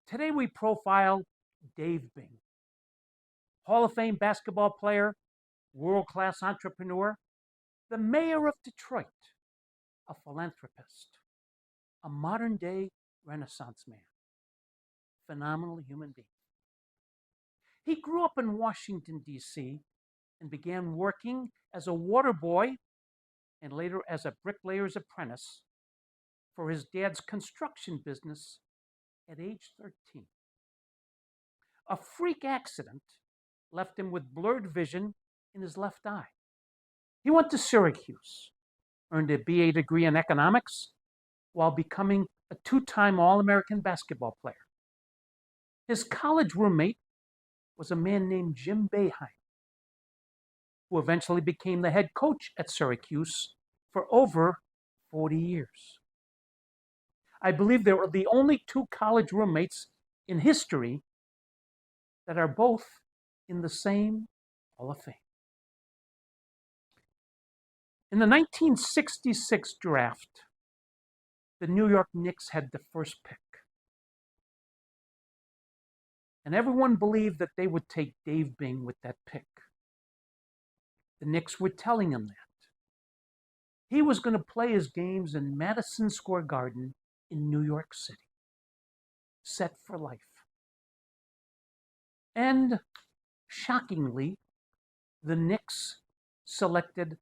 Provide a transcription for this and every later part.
Today we profile Dave Bing, Hall of Fame basketball player, world-class entrepreneur, the mayor of Detroit, a philanthropist, a modern-day Renaissance man, phenomenal human being. He grew up in Washington, D.C., and began working as a water boy and later as a bricklayer's apprentice for his dad's construction business at age 13. A freak accident left him with blurred vision in his left eye. He went to Syracuse, earned a BA degree in economics, while becoming a two-time All-American basketball player. His college roommate was a man named Jim Boeheim, who eventually became the head coach at Syracuse for over 40 years. I believe there are the only two college roommates in history that are both in the same Hall of Fame. In the 1966 draft, the New York Knicks had the first pick. And everyone believed that they would take Dave Bing with that pick. The Knicks were telling him that. He was going to play his games in Madison Square Garden in New York City, set for life. And shockingly, the Knicks selected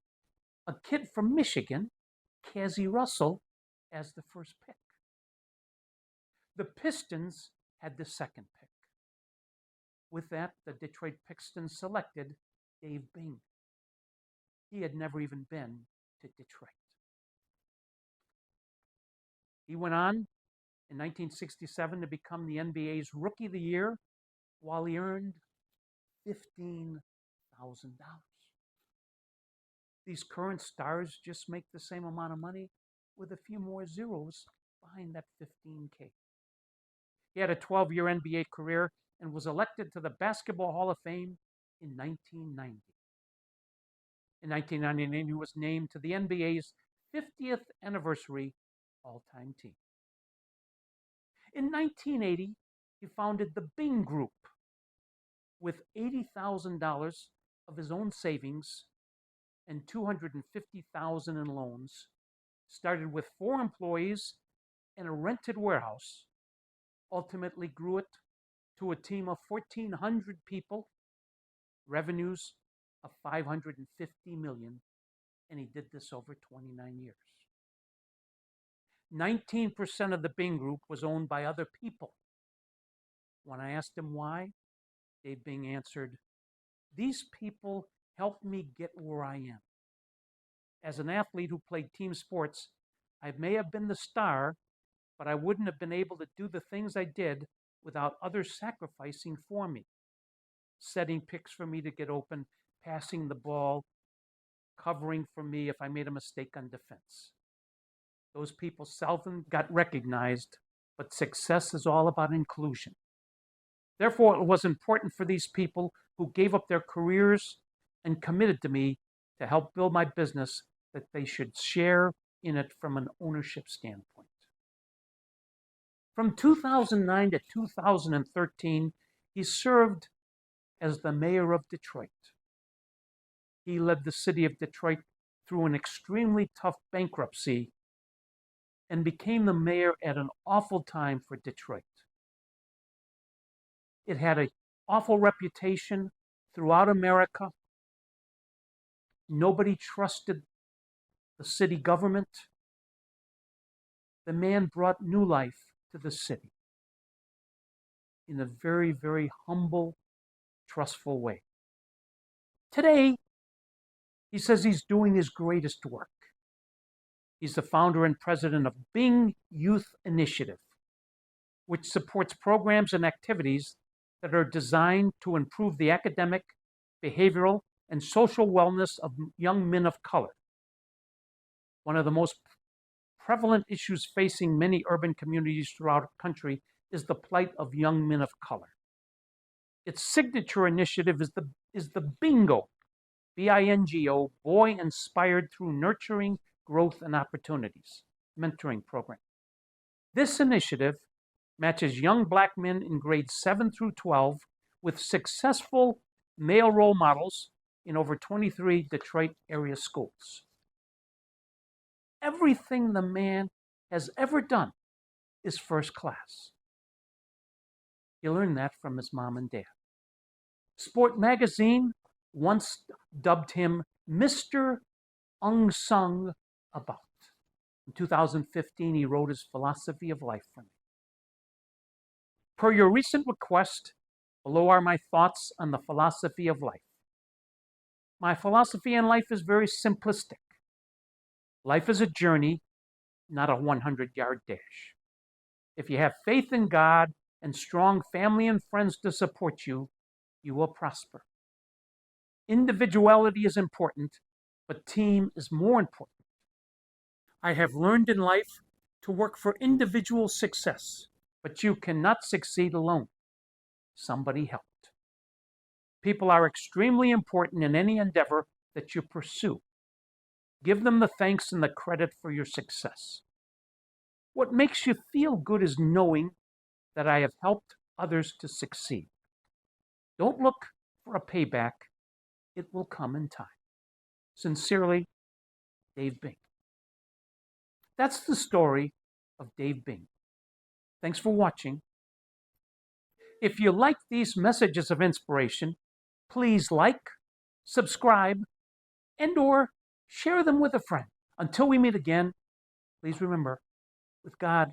a kid from Michigan, Cazzie Russell, as the first pick. The Pistons had the second pick. With that, the Detroit Pistons selected Dave Bing. He had never even been to Detroit. He went on in 1967 to become the NBA's Rookie of the Year, while he earned $15,000. These current stars just make the same amount of money with a few more zeros behind that 15K. He had a 12-year NBA career and was elected to the Basketball Hall of Fame in 1990. In 1999, he was named to the NBA's 50th anniversary all-time team. In 1980, he founded the Bing Group with $80,000 of his own savings and $250,000 in loans. Started with 4 employees and a rented warehouse. Ultimately grew it to a team of 1,400 people, revenues of $550 million, and he did this over 29 years. 19% of the Bing Group was owned by other people. When I asked him why, Dave Bing answered, "These people helped me get where I am. As an athlete who played team sports, I may have been the star, but I wouldn't have been able to do the things I did without others sacrificing for me, setting picks for me to get open, passing the ball, covering for me if I made a mistake on defense. Those people seldom got recognized, but success is all about inclusion. Therefore, it was important for these people who gave up their careers and committed to me to help build my business that they should share in it from an ownership standpoint." From 2009 to 2013, he served as the mayor of Detroit. He led the city of Detroit through an extremely tough bankruptcy and became the mayor at an awful time for Detroit. It had an awful reputation throughout America. Nobody trusted the city government. The man brought new life to the city in a very, very humble, trustful way. Today, he says he's doing his greatest work. He's the founder and president of Bing Youth Initiative, which supports programs and activities that are designed to improve the academic, behavioral, and social wellness of young men of color. One of the most prevalent issues facing many urban communities throughout the country is the plight of young men of color. Its signature initiative is the BINGO, B-I-N-G-O, Boy Inspired Through Nurturing Growth and Opportunities mentoring program. This initiative matches young black men in grades 7 through 12 with successful male role models in over 23 Detroit area schools. Everything the man has ever done is first class. He learned that from his mom and dad. Sport magazine once dubbed him Mr. Unsung About. In 2015, he wrote his philosophy of life for me. Per your recent request, below are my thoughts on the philosophy of life. My philosophy on life is very simplistic. Life is a journey, not a 100-yard dash. If you have faith in God and strong family and friends to support you, you will prosper. Individuality is important, but team is more important. I have learned in life to work for individual success, but you cannot succeed alone. Somebody helped. People are extremely important in any endeavor that you pursue. Give them the thanks and the credit for your success. What makes you feel good is knowing that I have helped others to succeed. Don't look for a payback. It will come in time. Sincerely, Dave Bing. That's the story of Dave Bing. Thanks for watching. If you like these messages of inspiration, please like, subscribe, and/or share them with a friend. Until we meet again, please remember, with God,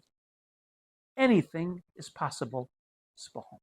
anything is possible. Spahom.